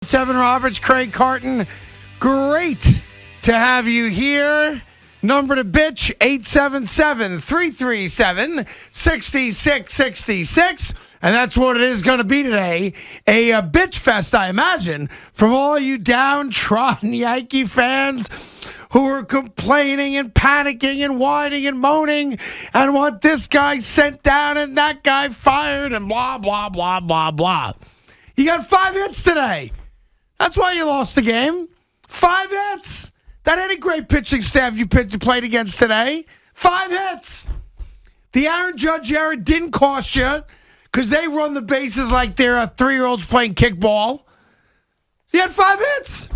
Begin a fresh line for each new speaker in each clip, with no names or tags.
Evan Roberts, Craig Carton, great to have you here. Number to bitch, 877-337-6666. And that's what it is going to be today. A bitch fest, I imagine, from all you downtrodden Yankee fans who are complaining and panicking and whining and moaning and want this guy sent down and that guy fired and blah, blah, blah, blah, blah. You got 5 hits today. That's why you lost the game. 5 hits. That ain't a great pitching staff you played against today. 5 hits. The Aaron Judge era didn't cost you because they run the bases like they're 3-year-olds playing kickball. You had 5 hits.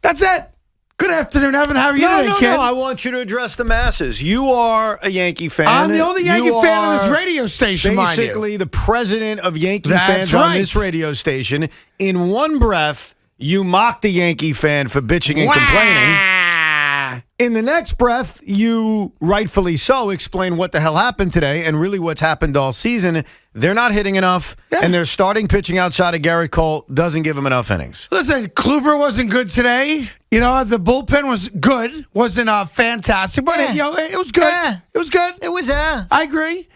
That's it. Good afternoon, Evan. How are you today, kid?
No, I want you to address the masses. You are a Yankee fan.
I'm the only Yankee fan on this radio station, mind you.
Basically, the president of Yankee fans on this radio station. In one breath, you mock the Yankee fan for bitching and complaining. In the next breath, you, rightfully so, explain what the hell happened today and really what's happened all season. They're not hitting enough, and their starting pitching outside of Garrett Cole doesn't give them enough innings.
Listen, Kluber wasn't good today. You know, the bullpen was good. Wasn't fantastic, but it was good. It was good.
It was,
I agree.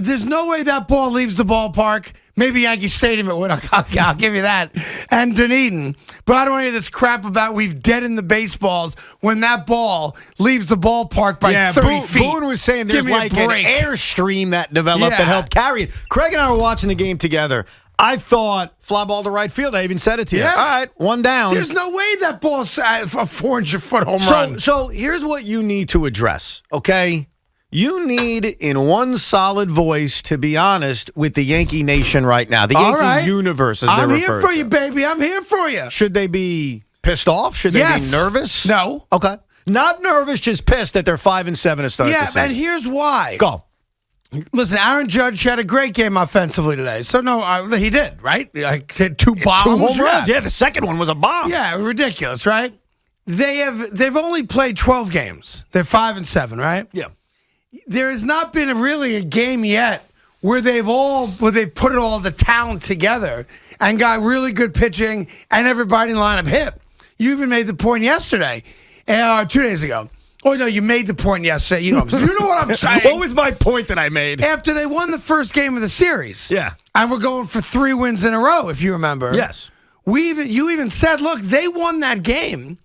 There's no way that ball leaves the ballpark. Maybe Yankee Stadium it would. I'll give you that. And Dunedin. But I don't want to hear this crap about we've deadened the baseballs when that ball leaves the ballpark by 30 feet.
Boone was saying there's like an airstream that developed that helped carry it. Craig and I were watching the game together. I thought fly ball to right field. I even said it to you.
Yeah.
All right, one down.
There's no way that ball's a 400-foot home run.
So here's what you need to address, okay? You need, in one solid voice, to be honest with the Yankee Nation right now. The Yankee universe, as they're referred to.
I'm here for you, baby. I'm here for you.
Should they be pissed off? Should they be nervous?
No.
Okay. Not nervous, just pissed that they're 5-7 to start the season.
Yeah, and here's why.
Go.
Listen, Aaron Judge had a great game offensively today. So, no, he did, right? Like, hit 2 bombs.
2 home runs. Yeah, the second one was a bomb.
Yeah, ridiculous, right? They've only played 12 games. They're 5-7, right?
Yeah.
There has not been really a game yet where they've put the talent together and got really good pitching and everybody in the lineup hit. You even made the point yesterday, 2 days ago. Oh, no, you made the point yesterday. You know what I'm saying.
What was my point that I made?
After they won the first game of the series.
Yeah.
And we're going for 3 wins in a row, if you remember.
Yes.
You even said, look, they won that game,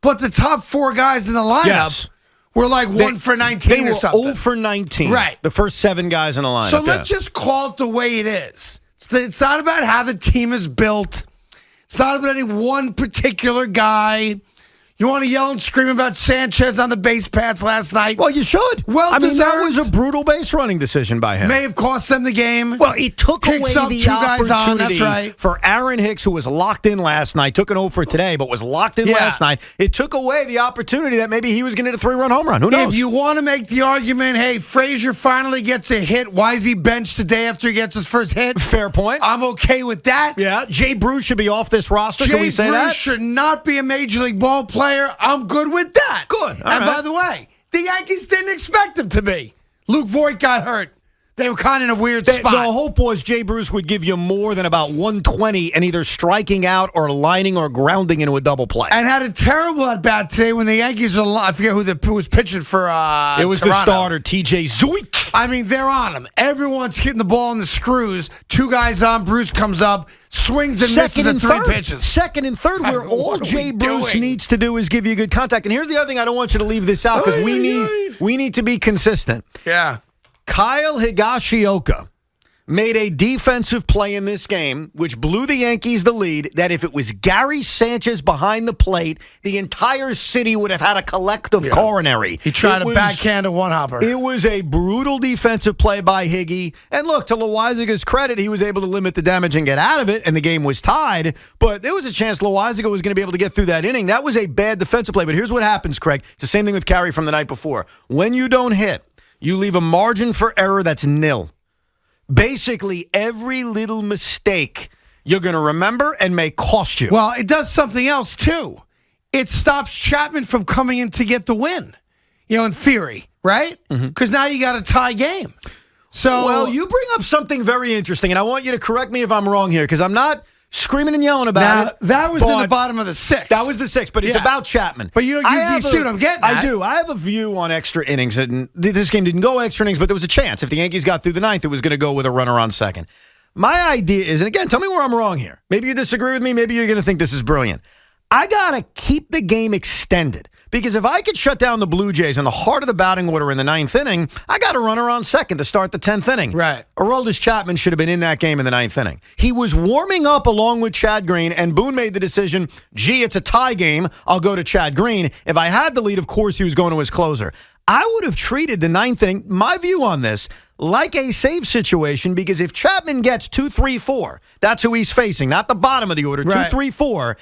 but the top 4 guys in the lineup were like 1 for 19 or something.
They were 0 for 19.
Right.
The first 7 guys in the lineup.
So let's just call it the way it is. It's not about how the team is built. It's not about any one particular guy. You want to yell and scream about Sanchez on the base paths last night?
Well, you should.
Well,
that was a brutal base running decision by him.
May have cost them the game.
Well, it took away the opportunity
that's
for Aaron Hicks, who was locked in last night, took an 0 for today, but was locked in last night. It took away the opportunity that maybe he was going to hit a 3-run home run. Who knows?
If you want to make the argument, hey, Frazier finally gets a hit. Why is he benched the day after he gets his first hit?
Fair point.
I'm okay with that.
Yeah. Jay Bruce should be off this roster. Can we say that?
Jay Bruce should not be a Major League ball player. I'm good with that.
Good.
By the way, the Yankees didn't expect him to be. Luke Voigt got hurt. They were kind of in a weird spot.
The hope was Jay Bruce would give you more than about 120 and either striking out or lining or grounding into a double play.
And had a terrible at-bat today when the Yankees are I forget who was pitching for
It was
Toronto.
The starter, TJ Zwick.
I mean, they're on him. Everyone's hitting the ball in the screws. 2 guys on. Bruce comes up, swings and misses at 3 pitches.
Second and third, where all Jay Bruce needs to do is give you good contact. And here's the other thing, I don't want you to leave this out because we need to be consistent.
Yeah.
Kyle Higashioka made a defensive play in this game, which blew the Yankees the lead, that if it was Gary Sanchez behind the plate, the entire city would have had a collective coronary.
He tried to backhand a one-hopper.
It was a brutal defensive play by Higgy. And look, to Loizaga's credit, he was able to limit the damage and get out of it, and the game was tied. But there was a chance Loizaga was going to be able to get through that inning. That was a bad defensive play. But here's what happens, Craig. It's the same thing with Carey from the night before. When you don't hit, you leave a margin for error that's nil. Basically, every little mistake you're going to remember and may cost you.
Well, it does something else, too. It stops Chapman from coming in to get the win, in theory, right? Because now you got a tie game. So,
well, you bring up something very interesting, and I want you to correct me if I'm wrong here, because I'm not screaming and yelling about it.
That was in the bottom of the sixth.
That was the sixth, but it's about Chapman.
But you see what I'm getting at.
I do. I have a view on extra innings. And this game didn't go extra innings, but there was a chance. If the Yankees got through the ninth, it was going to go with a runner on second. My idea is, and again, tell me where I'm wrong here. Maybe you disagree with me. Maybe you're going to think this is brilliant. I got to keep the game extended. Because if I could shut down the Blue Jays in the heart of the batting order in the ninth inning, I got a runner on second to start the 10th inning.
Right.
Aroldis Chapman should have been in that game in the ninth inning. He was warming up along with Chad Green, and Boone made the decision, gee, it's a tie game. I'll go to Chad Green. If I had the lead, of course, he was going to his closer. I would have treated the ninth inning, my view on this, like a save situation, because if Chapman gets 2, 3, 4, that's who he's facing, not the bottom of the order, 2, 3, 4.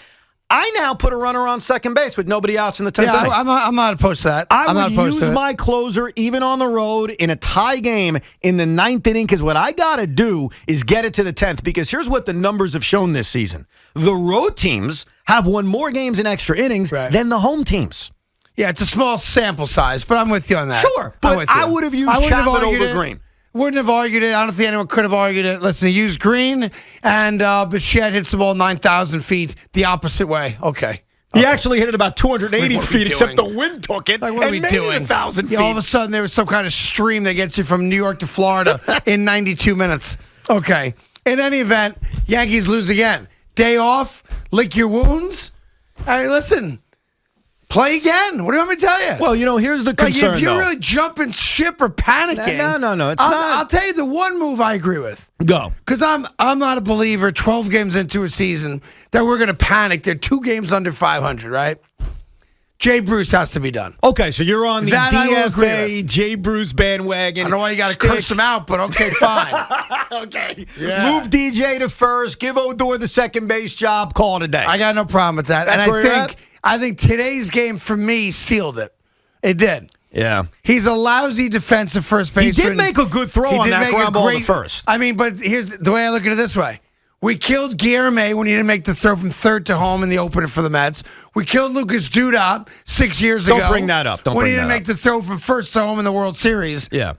I now put a runner on second base with nobody else in the 10th inning.
I'm not opposed to that.
I would use my closer even on the road in a tie game in the ninth inning, because what I got to do is get it to the 10th, because here's what the numbers have shown this season. The road teams have won more games in extra innings than the home teams.
Yeah, it's a small sample size, but I'm with you on that.
Sure, but I would have used Chapman over Green.
Wouldn't have argued it. I don't think anyone could have argued it. Listen, he used Green, and Bichette hits the ball 9,000 feet the opposite way. Okay.
He actually hit it about 280 feet, except the wind took it
what are we doing?
1,000 feet.
All of a sudden, there was some kind of stream that gets you from New York to Florida in 92 minutes. Okay. In any event, Yankees lose again. Day off, lick your wounds. Hey, listen. Play again. What do you want me to tell you?
Well, here's the concern,
if you're really jumping ship or panicking.
No, it's not.
I'll tell you the one move I agree with.
Go.
Because I'm not a believer, 12 games into a season, that we're going to panic. They're 2 games under 500, right? Jay Bruce has to be done.
Okay, so you're on the DFA Jay Bruce bandwagon.
I know why you got to curse him out, but okay, fine.
Okay. Yeah. Move DJ to first. Give Odor the second base job. Call it a day.
I got no problem with that.
That's
I think today's game for me sealed it. It did.
Yeah.
He's a lousy defensive first baseman.
He did make a good throw on that ground ball to first.
I mean, but here's the way I look at it this way. We killed Guillerme when he didn't make the throw from third to home in the opener for the Mets. We killed Lucas Duda 6 years ago.
Don't bring that up.
When he didn't make the throw from first to home in the World Series.
Yeah.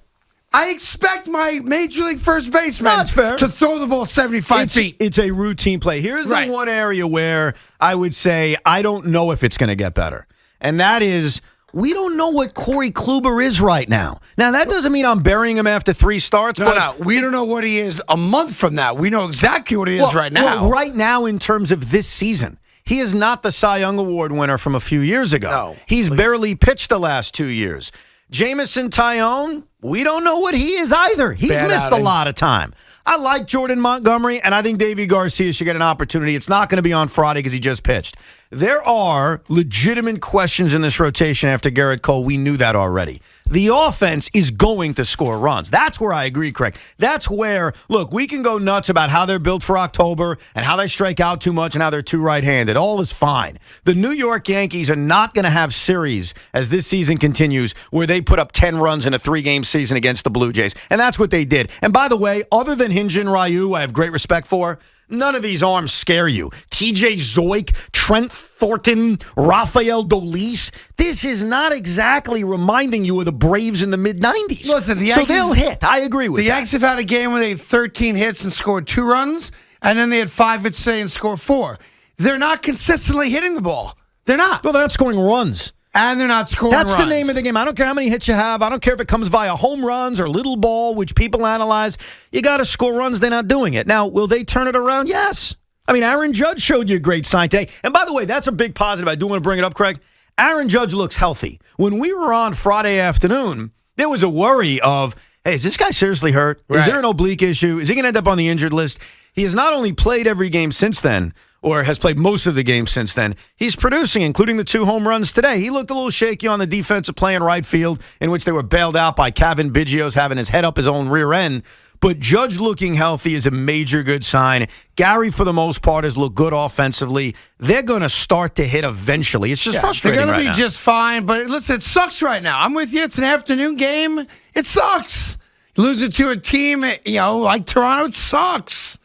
I expect my Major League first baseman to throw the ball 75 feet.
It's a routine play. Here's the one area where I would say I don't know if it's going to get better. And that is, we don't know what Corey Kluber is right now. Now, that doesn't mean I'm burying him after 3 starts.
No. We don't know what he is a month from now. We know exactly what he is right now.
Well, right now, in terms of this season, he is not the Cy Young Award winner from a few years ago.
No.
He's barely pitched the last 2 years. Jamison Tyone, we don't know what he is either. He's missed a lot of time. I like Jordan Montgomery, and I think Davy Garcia should get an opportunity. It's not going to be on Friday because he just pitched. There are legitimate questions in this rotation after Garrett Cole. We knew that already. The offense is going to score runs. That's where I agree, Craig. That's where, look, we can go nuts about how they're built for October and how they strike out too much and how they're too right-handed. All is fine. The New York Yankees are not going to have series as this season continues where they put up 10 runs in a 3-game season against the Blue Jays. And that's what they did. And by the way, other than Hyun-Jin Ryu, I have great respect for, none of these arms scare you. TJ Zoik, Trent Thornton, Rafael Dolis. This is not exactly reminding you of the Braves in the mid-'90s.
Listen, the Yankees,
so they'll hit. I agree with
the Yankees have had a game where they had 13 hits and scored 2 runs, and then they had 5 hits today and scored 4. They're not consistently hitting the ball. They're not.
Well, they're not scoring runs.
And they're not scoring runs.
That's the name of the game. I don't care how many hits you have. I don't care if it comes via home runs or little ball, which people analyze. You got to score runs. They're not doing it. Now, will they turn it around? Yes. I mean, Aaron Judge showed you a great sign today. And by the way, that's a big positive. I do want to bring it up, Craig. Aaron Judge looks healthy. When we were on Friday afternoon, there was a worry of, hey, is this guy seriously hurt? Right. Is there an oblique issue? Is he going to end up on the injured list? He has not only played every game since then, or has played most of the games since then. He's producing, including the 2 home runs today. He looked a little shaky on the defensive play in right field, in which they were bailed out by Kevin Biggio's having his head up his own rear end. But Judge looking healthy is a major good sign. Gary, for the most part, has looked good offensively. They're going to start to hit eventually. It's just frustrating
They're
going
to be just fine. But listen, it sucks right now. I'm with you. It's an afternoon game. It sucks. Losing to a team, like Toronto, it sucks.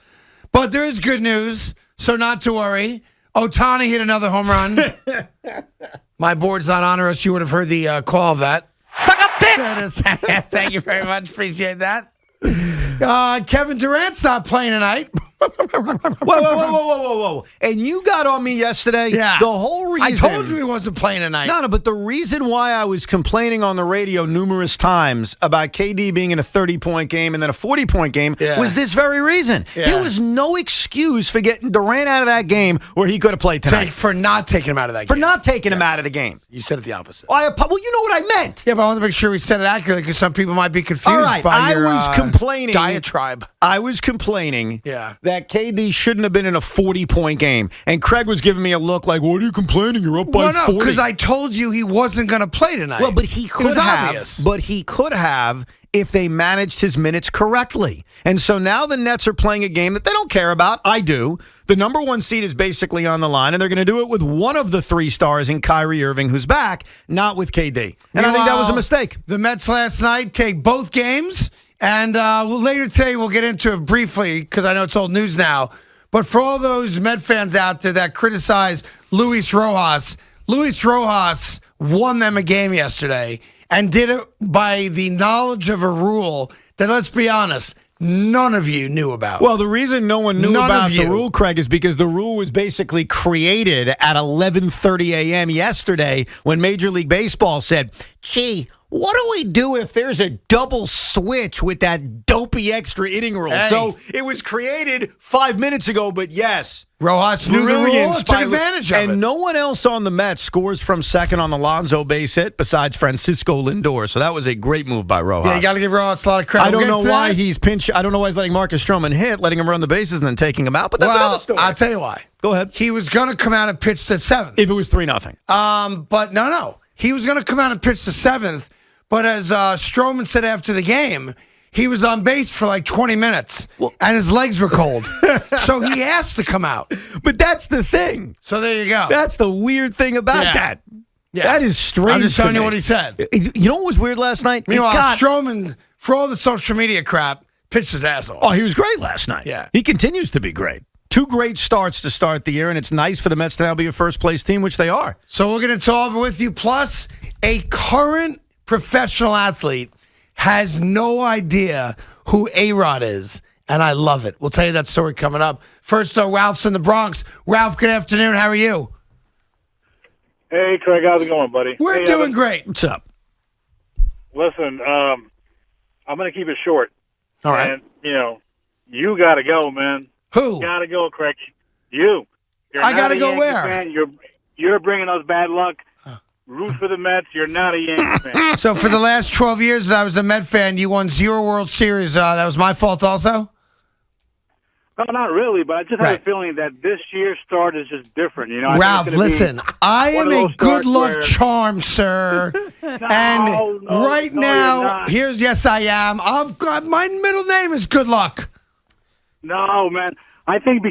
But there is good news. So not to worry. Ohtani hit another home run. My board's not on us. You would have heard the call of that. There it is. Thank you very much. Appreciate that. Kevin Durant's not playing tonight.
Whoa. And you got on me yesterday.
Yeah.
The whole reason.
I told you he wasn't playing tonight.
No, but the reason why I was complaining on the radio numerous times about KD being in a 30-point game and then a 40-point game was this very reason.
Yeah.
There was no excuse for getting Durant out of that game where he could have played tonight.
For not taking him out of that game.
For not taking him out of the game.
You said it the opposite.
Well, you know what I meant.
Yeah, but I want to make sure we said it accurately because some people might be confused
All right,
by your
I was complaining.
diatribe.
I was complaining
Yeah.
that KD shouldn't have been in a 40-point game. And Craig was giving me a look like, what are you complaining? You're up by 40.
Because I told you he wasn't going to play tonight.
Well, but he could have.
Obvious.
But he could have if they managed his minutes correctly. And so now the Nets are playing a game that they don't care about. I do. The number one seed is basically on the line, and they're going to do it with one of the three stars in Kyrie Irving, who's back, not with KD. And I think that was a mistake.
The Mets last night take both games, and later today we'll get into it briefly because I know it's old news now. But for all those Met fans out there that criticize Luis Rojas won them a game yesterday and did it by the knowledge of a rule that, let's be honest, none of you knew about.
Well, the reason no one knew about the rule, Craig, is because the rule was basically created at 11:30 a.m. yesterday when Major League Baseball said, gee, what do we do if there's a double switch with that dopey extra inning rule?
Hey.
So it was created 5 minutes ago, but yes.
Rojas knew the rule and took advantage of it.
And no one else on the Mets scores from second on the Lonzo base hit besides Francisco Lindor. So that was a great move by Rojas.
Yeah, you got to give Rojas a lot of credit.
I don't know why he's letting Marcus Stroman hit, letting him run the bases and then taking him out, but that's another story.
I'll tell you why.
Go ahead.
He was going to come out and pitch the seventh.
If it was 3-0.
But no. He was going to come out and pitch the seventh, but as Stroman said after the game, he was on base for like 20 minutes, and his legs were cold. So he asked to come out.
But that's the thing.
So there you go.
That's the weird thing about that.
Yeah.
That is strange.
I'm just telling you what he said.
You know what was weird last night?
Meanwhile, Stroman, for all the social media crap, pitched his ass off.
Oh, he was great last night.
Yeah.
He continues to be great. 2 great starts to start the year, and it's nice for the Mets to now be a first-place team, which they are.
So we'll get into all of it with you. Plus, a current professional athlete has no idea who A-Rod is, and I love it. We'll tell you that story coming up. First, though, Ralph's in the Bronx. Ralph, good afternoon. How are you?
Hey, Craig. How's it going, buddy?
We're doing great.
What's up?
Listen, I'm going to keep it short.
All right.
And, you got to go, man.
Who?
Got to go, Craig. You.
I got to go where?
Fan. You're bringing us bad luck. Root for the Mets. You're not a Yankees fan.
So for the last 12 years that I was a Met fan, you won 0 World Series. That was my fault also?
No, not really, but I just have a feeling that this year's start is just different.
Ralph, listen, I am a good luck charm, sir. And right now, yes, I am. My middle name is Good Luck.
No, man. I think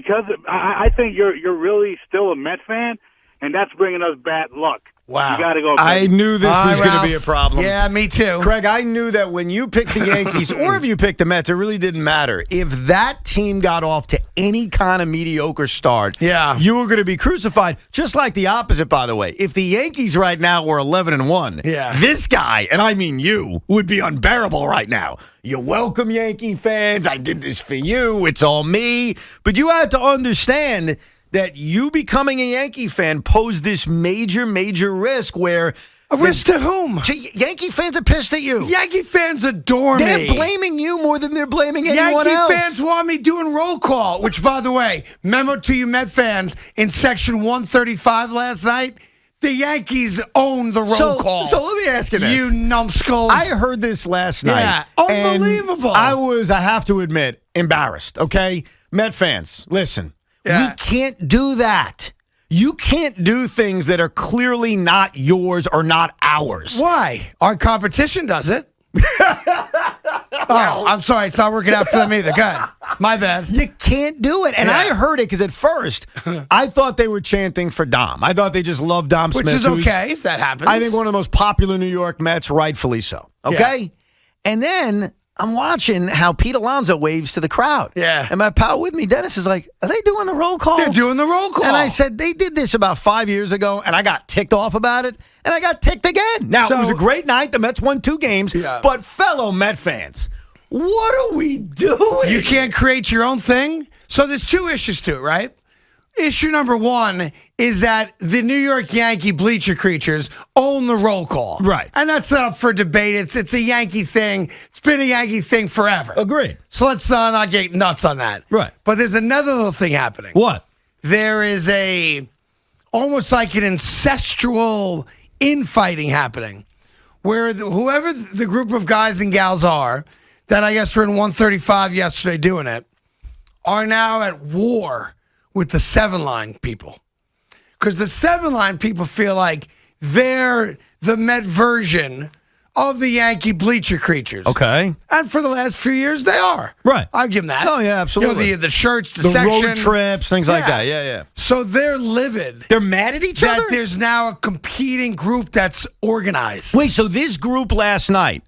I think you're really still a Met fan, and that's bringing us bad luck.
Wow.
You got to go.
I knew this was going to be a problem.
Yeah, me too.
Craig, I knew that when you picked the Yankees or if you picked the Mets, it really didn't matter. If that team got off to any kind of mediocre start, you were going to be crucified. Just like the opposite, by the way. If the Yankees right now were 11-1, this guy, and I mean you, would be unbearable right now. You're welcome, Yankee fans. I did this for you. It's all me. But you had to understand that you becoming a Yankee fan posed this major, major risk where...
A risk to whom?
Yankee fans are pissed at you.
Yankee fans adore me.
They're blaming you more than they're blaming anyone else.
Yankee fans want me doing roll call, which, by the way, memo to you Met fans, in section 135 last night, the Yankees own the roll call.
So let me ask you this.
You numbskulls.
I heard this last night.
Yeah, unbelievable.
I have to admit, embarrassed, okay? Met fans, listen. We can't do that. You can't do things that are clearly not yours or not ours.
Why? Our competition does it. Oh, I'm sorry. It's not working out for them either. Good. My bad.
You can't do it. And I heard it because at first, I thought they were chanting for Dom. I thought they just loved Dom Smith.
Which is okay if that happens.
I think one of the most popular New York Mets, rightfully so. Okay? Yeah. And then I'm watching how Pete Alonso waves to the crowd.
Yeah.
And my pal with me, Dennis, is like, are they doing the roll call?
They're doing the roll call.
And I said, they did this about 5 years ago, and I got ticked off about it, and I got ticked again. Now, it was a great night. The Mets won 2 games. Yeah. But fellow Met fans, what are we doing?
You can't create your own thing? So there's two issues to it, right? Issue number one is that the New York Yankee bleacher creatures own the roll call.
Right.
And that's not up for debate. It's a Yankee thing. It's been a Yankee thing forever.
Agreed.
So let's not get nuts on that.
Right.
But there's another little thing happening.
What?
There is almost like an ancestral infighting happening where whoever the group of guys and gals are that I guess were in 135 yesterday doing it are now at war with the 7-line people. Because the 7-line people feel like they're the Met version of the Yankee bleacher creatures.
Okay.
And for the last few years, they are.
Right.
I'll give them that.
Oh, yeah, absolutely.
You know, the shirts, the
The
section.
road trips, things like that. Yeah, yeah.
So they're livid
They're mad at each
that
other?
there's now a competing group that's organized.
Wait, so this group last night,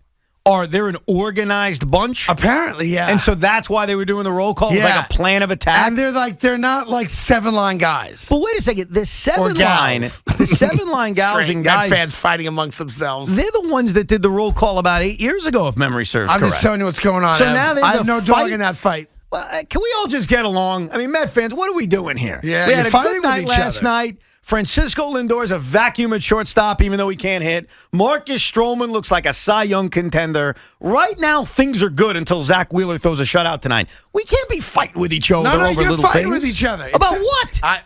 they're an organized bunch?
Apparently, yeah.
And so that's why they were doing the roll call? It was
Yeah.
like a plan of attack?
And they're not like 7-line guys.
But wait a second. The
Or
7-line,
gals.
the 7-line gals
Great.
and
Met
guys,
fans fighting amongst themselves.
they're the ones that did the roll call about 8 years ago, if memory serves
I'm
correct.
just telling you what's going on.
So
Ev.
now there's
I have
a
no dog
fight?
in that fight.
Well, can we all just get along? I mean, Met fans, what are we doing here?
Yeah,
we
you're
had a
fighting
good
with
night
each
last
other.
night. Francisco Lindor's a vacuum at shortstop, even though he can't hit. Marcus Stroman looks like a Cy Young contender. Right now, things are good until Zach Wheeler throws a shutout tonight. We can't be fighting with each other
No,
over
you're
little
fighting
things.
with each other.
About
It's-
what?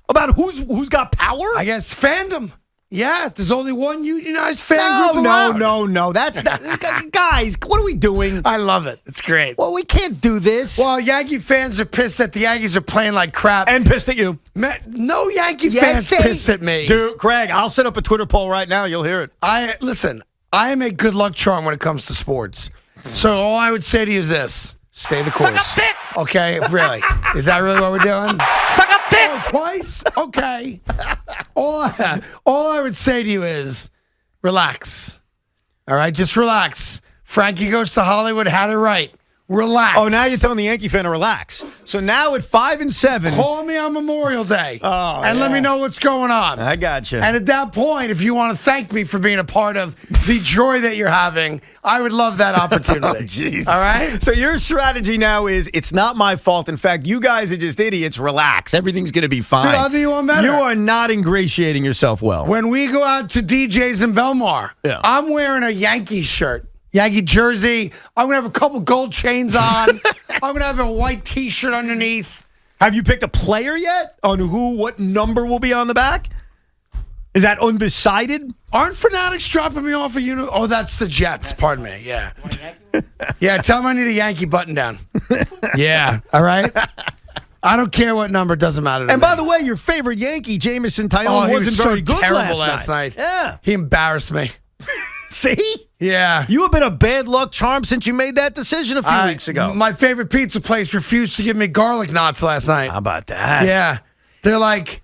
About
who's got power?
I guess fandom. Yeah, there's only one unionized fan group allowed.
No. That's guys. What are we doing?
I love it. It's great.
Well, we can't do this.
Well, Yankee fans are pissed that the Yankees are playing like crap.
And pissed at you.
No Yankee
Yes,
fans
they-
pissed at me.
Dude, Craig, I'll set up a Twitter poll right now. You'll hear it.
Listen, I am a good luck charm when it comes to sports. So all I would say to you is this: stay the course.
Suck a dick!
Okay, really? Is that really what we're doing?
Suck a dick!
Oh, twice? Okay. All I would say to you is relax. All right, just relax. Frankie Goes to Hollywood had it right. Relax.
Oh, now you're telling the Yankee fan to relax. So now at 5-7.
Call me on Memorial Day and let
yeah.
me know what's going on.
I got you.
And at that point, if you want to thank me for being a part of the joy that you're having, I would love that opportunity.
Jeez.
All right?
So your strategy now is it's not my fault. In fact, you guys are just idiots. Relax. Everything's going to be fine.
Dude, I'll do you one better.
You are not ingratiating yourself well.
When we go out to DJ's in Belmar,
Yeah.
I'm wearing a Yankee shirt. Yankee jersey. I'm going to have a couple gold chains on. I'm going to have a white T-shirt underneath.
Have you picked a player yet on what number will be on the back? Is that undecided?
Aren't Fanatics dropping me off a unit? Oh, that's the Jets. Pardon me. Yeah. Yeah, tell them I need a Yankee button down. Yeah. All right? I don't care what number. Doesn't matter to
And
me.
by the way, your favorite Yankee, Jamison Tyone,
Oh, he
wasn't
was so
very good
terrible
last night. Yeah.
He embarrassed me.
See?
Yeah.
You have been a bad luck charm since you made that decision a few weeks ago.
My favorite pizza place refused to give me garlic knots last night.
How about that?
Yeah. They're like,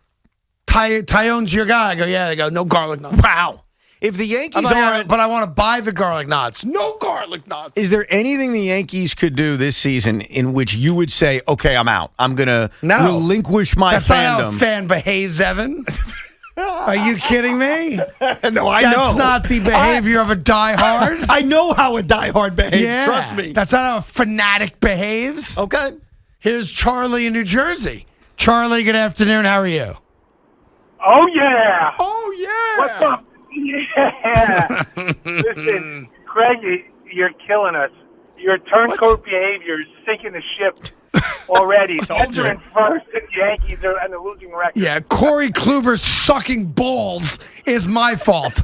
Tyone's your guy. I go, yeah. They go, no garlic knots.
Wow. If the Yankees
I'm like, yeah,
aren't...
but I want to buy the garlic knots. No garlic knots.
Is there anything the Yankees could do this season in which you would say, okay, I'm out. I'm going to relinquish my
That's not how a
fandom?
fan behaves, Evan. Are you kidding me?
No, I know.
That's not the behavior of a diehard.
I know how a diehard behaves.
Yeah.
Trust me.
That's not how a fanatic behaves.
Okay.
Here's Charlie in New Jersey. Charlie, good afternoon. How are you?
Oh, yeah.
Oh, yeah.
What's up? Yeah. Listen, Craig, you're killing us. Your turncoat behavior is sinking the ship already. Mets are in first, and the Yankees are on the losing record.
Yeah, Corey Kluber sucking balls is my fault.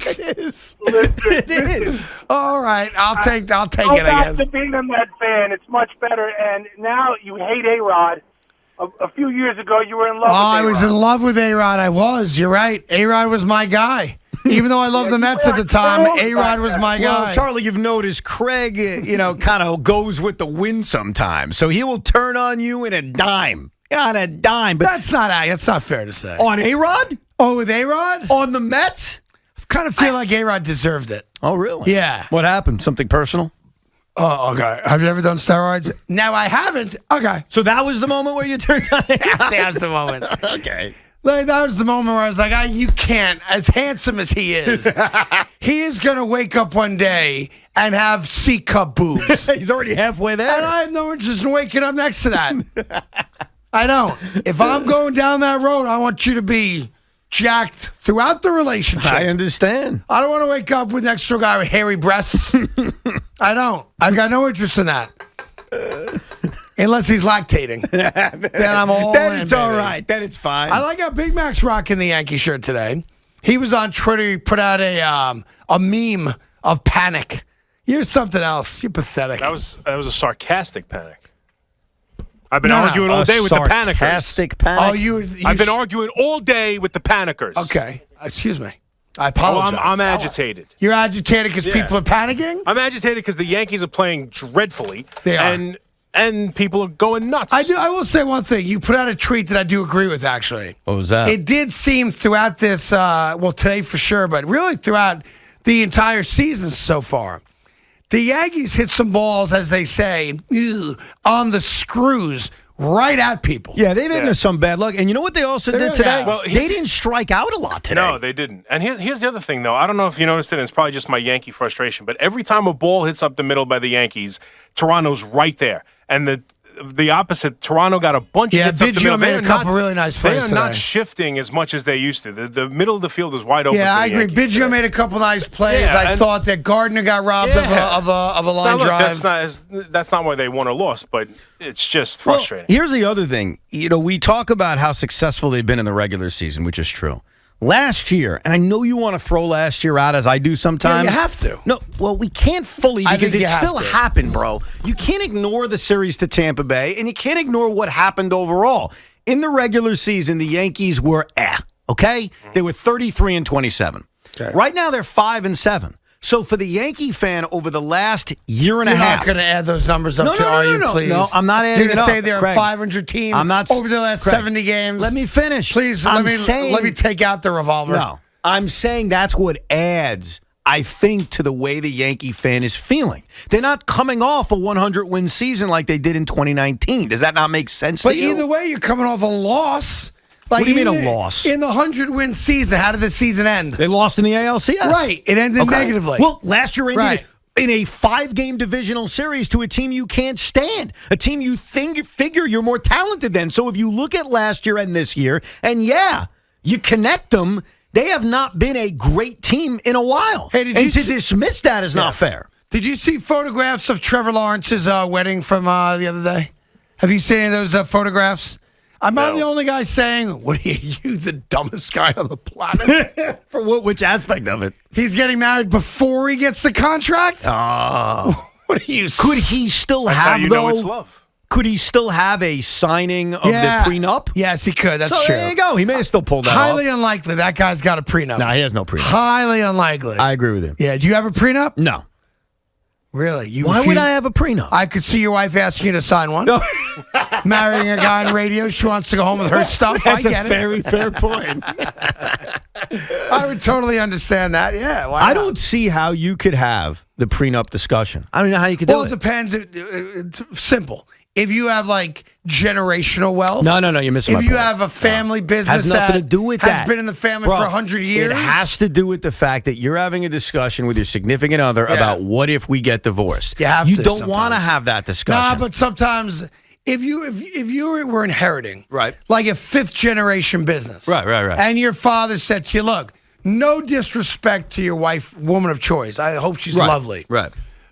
It is.
Listen.
All right, I'll take
Go
it, I
back
guess.
to being a Met fan. It's much better. And now you hate A-Rod. A few years ago, you were in love with
I
A-Rod.
was in love with A-Rod. I was. You're right. A-Rod was my guy. Even though I loved the Mets at the time, A-Rod was my
Well,
guy.
Charlie, you've noticed Craig, kind of goes with the wind sometimes. So he will turn on you in a dime. On a dime. But
That's not fair to say.
on A-Rod?
Oh, with A-Rod?
On the Mets?
I kind of feel like A-Rod deserved it.
Oh, really?
Yeah.
What happened? Something personal?
Oh, okay. Have you ever done steroids? No, I haven't. Okay.
So that was the moment where you turned on A-Rod?
That's the moment.
Okay.
Like, that was the moment where I was like, you can't, as handsome as he is going to wake up one day and have C-cup boobs.
He's already halfway there.
And I have no interest in waking up next to that. I don't. If I'm going down that road, I want you to be jacked throughout the relationship.
I understand.
I don't want to wake up with next to a guy with hairy breasts. I don't. I've got no interest in that. Unless he's lactating. Then I'm all
Then
in,
it's
baby.
all right. Then it's fine.
I like how Big Mac's rocking the Yankee shirt today. He was on Twitter. He put out a meme of panic. You're something else. You're pathetic.
That was a sarcastic panic. I've been arguing all day with the panickers.
Sarcastic panic.
Oh,
I've been arguing all day with the panickers.
Okay. Excuse me. I apologize.
I'm agitated.
You're agitated because people are panicking?
I'm agitated because the Yankees are playing dreadfully.
They are.
And people are going nuts.
I will say one thing. You put out a tweet that I do agree with, actually.
What was that?
It did seem throughout this, today for sure, but really throughout the entire season so far, the Yankees hit some balls, as they say, on the screws right at people.
Yeah, they've into some bad luck. And you know what they also did
really
today?
have.
Well,
they didn't strike out a lot today.
No, they didn't. And here's the other thing, though. I don't know if you noticed it, and it's probably just my Yankee frustration, but every time a ball hits up the middle by the Yankees, Toronto's right there. And the opposite, Toronto got a bunch of hits up the middle.
Biggio made a couple really nice plays
They are
today.
not shifting as much as they used to. The middle of the field is wide open.
Yeah,
for
I
the
agree.
Yankees
Biggio
today.
made a couple nice plays.
Yeah,
I thought that Gardner got robbed of a line
Now, look,
drive.
that's not why they won or lost, but it's just frustrating.
Well, here's the other thing. We talk about how successful they've been in the regular season, which is true. Last year, and I know you want to throw last year out as I do sometimes.
Yeah, you have to.
No, well, we can't fully
I
because
think
it
you have
still
to.
happened, bro. You can't ignore the series to Tampa Bay, and you can't ignore what happened overall. In the regular season, the Yankees were okay? They were 33-27.
Okay.
Right now, they're 5-7. So for the Yankee fan over the last year and
You're
a half.
not going to add those numbers up, are you, please?
No, I'm not adding
You're
it
going
up.
to say they're
Craig,
a 500 team
I'm not,
over the last
Craig,
70 games?
Let me finish.
Please,
let
me take out the revolver.
No, I'm saying that's what adds, I think, to the way the Yankee fan is feeling. They're not coming off a 100-win season like they did in 2019. Does that not make sense
But
to you?
either way, you're coming off a loss.
What do you mean a loss?
In the 100-win season, how did the season end?
They lost in the ALCS.
Right. It ended negatively.
Well, last year ended
Right.
in a 5-game divisional series to a team you can't stand, a team you figure you're more talented than. So if you look at last year and this year, and you connect them, they have not been a great team in a while.
Hey, did
and
you
to
see-
dismiss that is not fair.
Did you see photographs of Trevor Lawrence's wedding from the other day? Have you seen any of those photographs? Am I the only guy saying, what are you, the dumbest guy on the planet?
For which aspect of it?
He's getting married before he gets the contract?
Oh.
What are you?
Could he still
That's
have,
how you know it's love.
Could he still have a signing of the prenup?
Yes, he could. That's
so
true.
there you go. He may have still pulled that
Highly
off.
unlikely. That guy's got a prenup.
No, he has no prenup.
Highly unlikely.
I agree with him.
Yeah. Do you have a prenup?
No.
Really?
Why would I have a prenup?
I could see your wife asking you to sign one.
No.
Marrying a guy on radio, she wants to go home with her stuff.
That's
I get
a very fair point.
I would totally understand that. Yeah. Why
I
not?
don't see how you could have the prenup discussion. I don't know how you could do
Well,
it.
it depends. It's simple. If you have like generational wealth.
No, you're missing my
If you
point.
have a family business
has nothing
that
to do with
has
that.
been in the family
Bro,
for 100 years.
It has to do with the fact that you're having a discussion with your significant other about what if we get divorced.
You have to
don't want to
sometimes.
have that discussion.
Nah, but sometimes if you were inheriting,
Right.
like a 5th generation business,
Right.
and your father said to you, look, no disrespect to your wife, woman of choice. I hope she's lovely.
Right.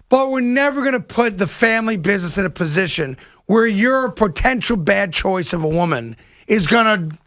But we're never going to put the family business in a position where your potential bad choice of a woman is going to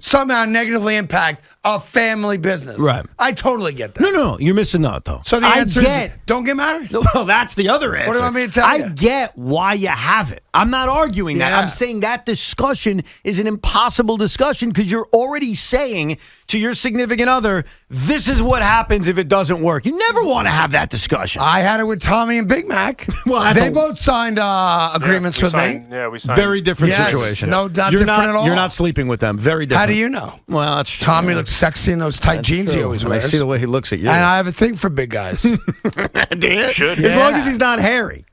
somehow negatively impact a family business.
Right.
I totally get that.
No, you're missing out though.
So the answer is don't get married.
Well, that's the other answer.
What do you want me to tell you?
I get why you have it. I'm not arguing that.
Yeah.
I'm saying that discussion is an impossible discussion because you're already saying to your significant other, this is what happens if it doesn't work. You never want to have that discussion.
I had it with Tommy and Big Mac.
Well,
they both signed agreements with me.
Yeah, we signed.
Very different
Yes.
situation.
No, not
you're
different at all.
You're not sleeping with them. Very different.
How do you know?
Well, that's true.
Tommy looks sexy in those tight jeans he
True.
always
And I
wears.
see the way he looks at you.
And I have a thing for big guys.
Should.
Yeah.
As long as he's not hairy.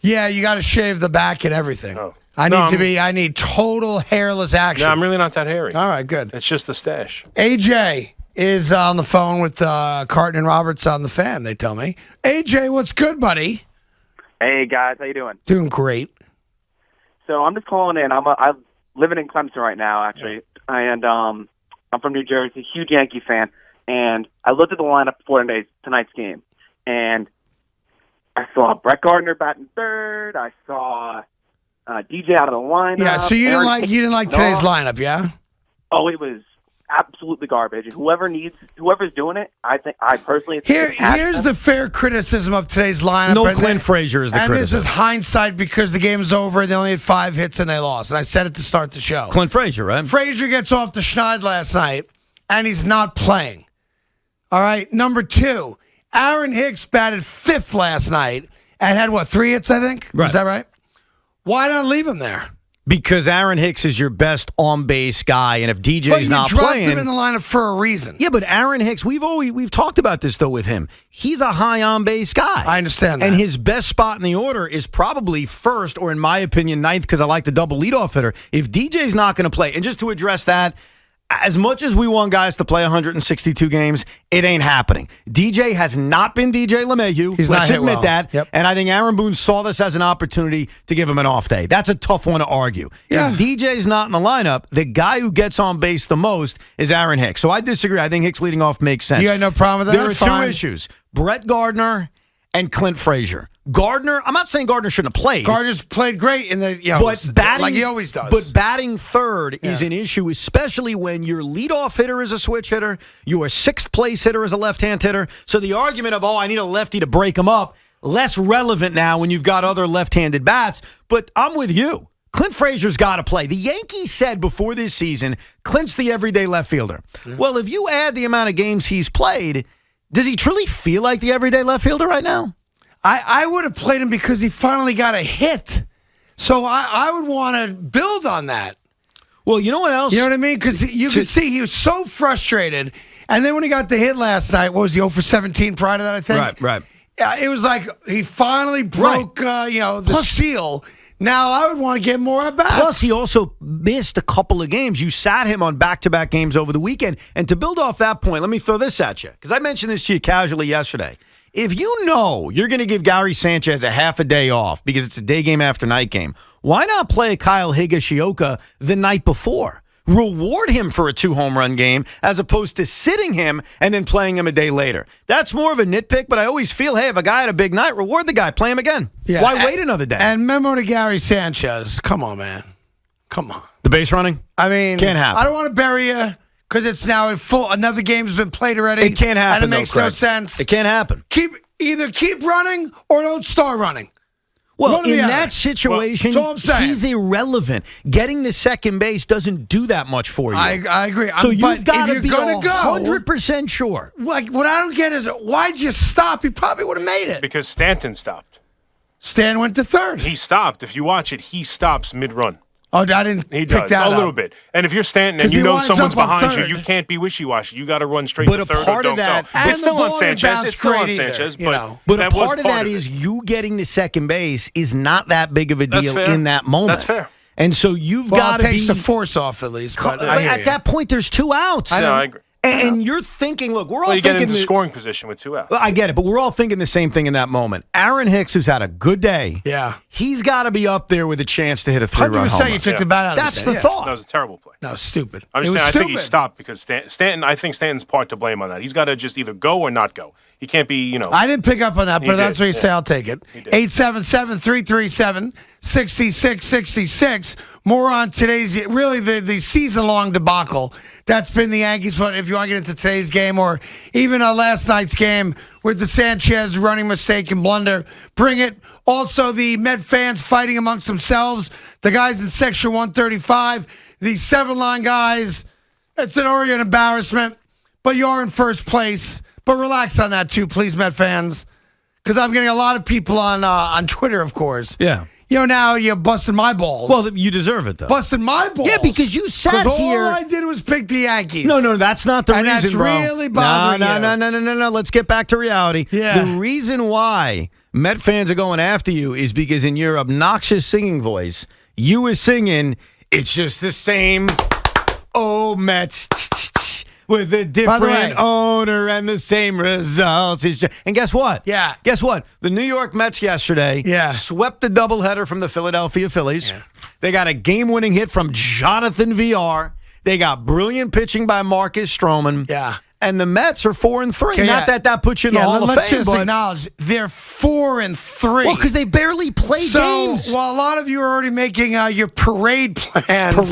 Yeah, you got to shave the back and everything.
Oh.
I need total hairless action.
No, I'm really not that hairy.
All right, good.
It's just the stash.
AJ is on the phone with Carton and Roberts on the Fan, they tell me. AJ, what's good, buddy?
Hey guys, how you doing?
Doing great.
So I'm just calling in. I'm living in Clemson right now, actually, and I'm from New Jersey, huge Yankee fan. And I looked at the lineup before tonight's game, and I saw Brett Gardner batting third. I saw DJ out of the lineup.
Yeah, so you didn't like today's lineup, yeah?
Oh, it was absolutely garbage. And whoever's doing it, I personally
here's the fair criticism of today's lineup.
No, Clint Frazier is the criticism.
And this is hindsight because the game's over. They only had 5 hits and they lost. And I said it to start the show.
Clint Frazier, right?
Frazier gets off the schneid last night, and he's not playing. All right, number 2, Aaron Hicks batted 5th last night and had, 3 hits, I think?
Right.
Is that right? Why not leave him there?
Because Aaron Hicks is your best on-base guy, and if DJ's not playing,
dropped him in the lineup for a reason.
Yeah, but Aaron Hicks, we've talked about this though with him. He's a high on-base guy.
I understand that.
And his best spot in the order is probably first, or in my opinion, 9th, because I like the double leadoff hitter. If DJ's not going to play, and just to address that, as much as we want guys to play 162 games, it ain't happening. DJ has not been DJ LeMahieu. Let's admit that.
Yep.
And I think Aaron Boone saw this as an opportunity to give him an off day. That's a tough one to argue.
Yeah.
If DJ's not in the lineup, the guy who gets on base the most is Aaron Hicks. So I disagree. I think Hicks leading off makes sense.
You got no problem with that?
There are
That's
two
fine.
issues. Brett Gardner and Clint Frazier. Gardner, I'm not saying Gardner shouldn't have played.
Gardner's played great in the,
but batting,
like he always does.
But batting third is an issue, especially when your leadoff hitter is a switch hitter, your 6th place hitter is a left-hand hitter. So the argument of, I need a lefty to break him up, less relevant now when you've got other left-handed bats. But I'm with you. Clint Frazier's got to play. The Yankees said before this season, Clint's the everyday left fielder. Mm-hmm. Well, if you add the amount of games he's played, does he truly feel like the everyday left fielder right now?
I would have played him because he finally got a hit. So I would want to build on that.
Well, you know what else?
You know what I mean? Because you could see he was so frustrated. And then when he got the hit last night, what was he, 0 for 17 prior to that, I think?
Right.
It was like he finally broke, the seal. Now I would want to get more at bats.
Plus, he also missed a couple of games. You sat him on back-to-back games over the weekend. And to build off that point, let me throw this at you, because I mentioned this to you casually yesterday. If you know you're going to give Gary Sanchez a half a day off because it's a day game after night game, why not play Kyle Higashioka the night before? Reward him for a 2-home-run game as opposed to sitting him and then playing him a day later. That's more of a nitpick, but I always feel, hey, if a guy had a big night, reward the guy, play him again.
Yeah,
Why wait another day?
And memo to Gary Sanchez. Come on, man. Come on.
The base running?
I mean,
can't happen.
I don't want to bury you. Because it's now in full. Another game's been played already.
It can't happen.
And it makes no sense.
It can't happen.
Either keep running or don't start running.
Well, in that situation,
that's all I'm saying.
He's irrelevant. Getting to second base doesn't do that much for you.
I agree.
So you've got to be
gonna
100% sure.
Like, what I don't get is, why'd you stop? He probably would have made it.
Because Stanton stopped.
Stan went to third.
He stopped. If you watch it, he stops mid-run.
Oh, I didn't
He
pick
does,
that
a
up.
little bit. And if you're Stanton and you know someone's behind you, you can't be wishy-washy. You got to run straight to third or don't go. It's still on Sanchez. It's still on Sanchez.
But a part of that is you getting to second base is not that big of a deal in that moment.
That's fair.
And so you've got to be...
It takes the force off at least. But
at that point, there's 2 outs.
I agree.
And you're thinking, look, we're all
you
thinking...
get into scoring position with 2 outs.
Well, I get it, but we're all thinking the same thing in that moment. Aaron Hicks, who's had a good day, he's got to be up there with a chance to hit a 3-run home run.
You took the bat out of
That's the thought.
That was a terrible play.
No, stupid.
I'm just saying, I think he stopped because Stanton, I think Stanton's part to blame on that. He's got to just either go or not go. He can't be,
I didn't pick up on that, but that's what you say. I'll take it. 877-337-6666. More on today's, really the season-long debacle that's been the Yankees. But if you want to get into today's game or even last night's game with the Sanchez running mistake and blunder, bring it. Also, the Met fans fighting amongst themselves. The guys in Section 135, the 7-line guys. It's already an embarrassment, but you are in first place. But relax on that, too, please, Met fans, because I'm getting a lot of people on Twitter, of course.
Yeah.
Now you're busting my balls.
Well, you deserve it, though.
Busting my balls.
Yeah, because you sat here.
All I did was pick the Yankees.
No, that's not the reason,
that's
bro.
really bothering you.
No. Let's get back to reality.
Yeah.
The reason why Met fans are going after you is because in your obnoxious singing voice, you were singing, it's just the same old Mets with a different owner and the same results. And guess what?
Yeah.
Guess what? The New York Mets yesterday swept the doubleheader from the Philadelphia Phillies. Yeah. They got a game-winning hit from Jonathan VR. They got brilliant pitching by Marcus Stroman.
Yeah.
And the Mets are 4-3.
Okay,
Not that puts you in the Hall of Fame.
Let's just acknowledge they're 4-3.
Well, because they barely play games.
So while a lot of you are already making your parade plans,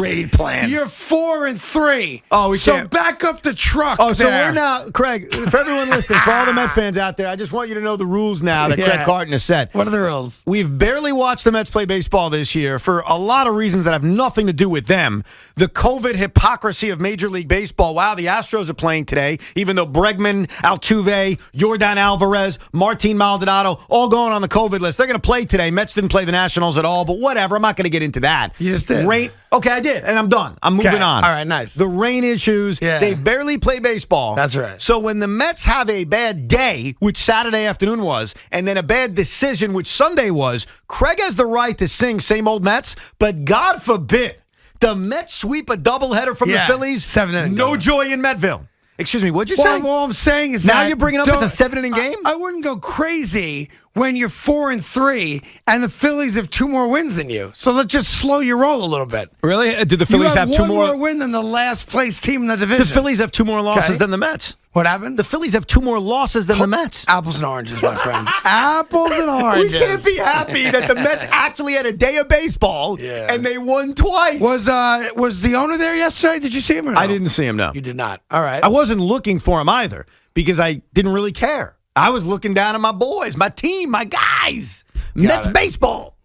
you're 4-3.
Oh,
so
can't.
Back up the truck.
Oh, so we're now, Craig. For everyone listening, for all the Met fans out there, I just want you to know the rules now that Craig Carton has set.
What are the rules?
We've barely watched the Mets play baseball this year for a lot of reasons that have nothing to do with them. The COVID hypocrisy of Major League Baseball. Wow, the Astros are playing today, even though Bregman, Altuve, Yordan Alvarez, Martin Maldonado, all going on the COVID list. They're going to play today. Mets didn't play the Nationals at all, but whatever. I'm not going to get into that.
You just did.
Rain. Okay, I did, and I'm done. I'm moving on.
All right, nice.
The rain issues.
Yeah.
They've barely played baseball.
That's right.
So when the Mets have a bad day, which Saturday afternoon was, and then a bad decision, which Sunday was, Craig has the right to sing same old Mets, but God forbid the Mets sweep a doubleheader from the Phillies.
7-inning.
No joy in Metville. Excuse me, what'd you say?
All I'm saying is
now
that
you're bringing up it's a 7-inning game?
I wouldn't go crazy when you're 4-3 and the Phillies have 2 more wins than you. So let's just slow your roll a little bit.
Really? Did the Phillies have 2 more?
one more win than the last place team in the division.
The Phillies have 2 more losses than the Mets.
What happened?
The Phillies have 2 more losses than the Mets.
Apples and oranges, my friend. Apples and oranges.
We can't be happy that the Mets actually had a day of baseball and they won twice.
Was the owner there yesterday? Did you see him or no?
I didn't see him, no.
You did not. All right.
I wasn't looking for him either because I didn't really care. I was looking down at my boys, my team, my guys. Mets baseball.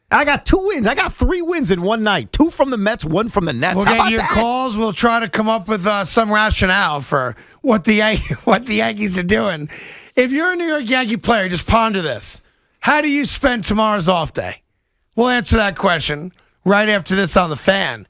I got 2 wins. I got 3 wins in one night. 2 from the Mets, 1 from the Nets.
We'll
How
get
about
your
that?
calls. We'll try to come up with some rationale for what the Yankees are doing. If you're a New York Yankee player, just ponder this. How do you spend tomorrow's off day? We'll answer that question right after this on The Fan.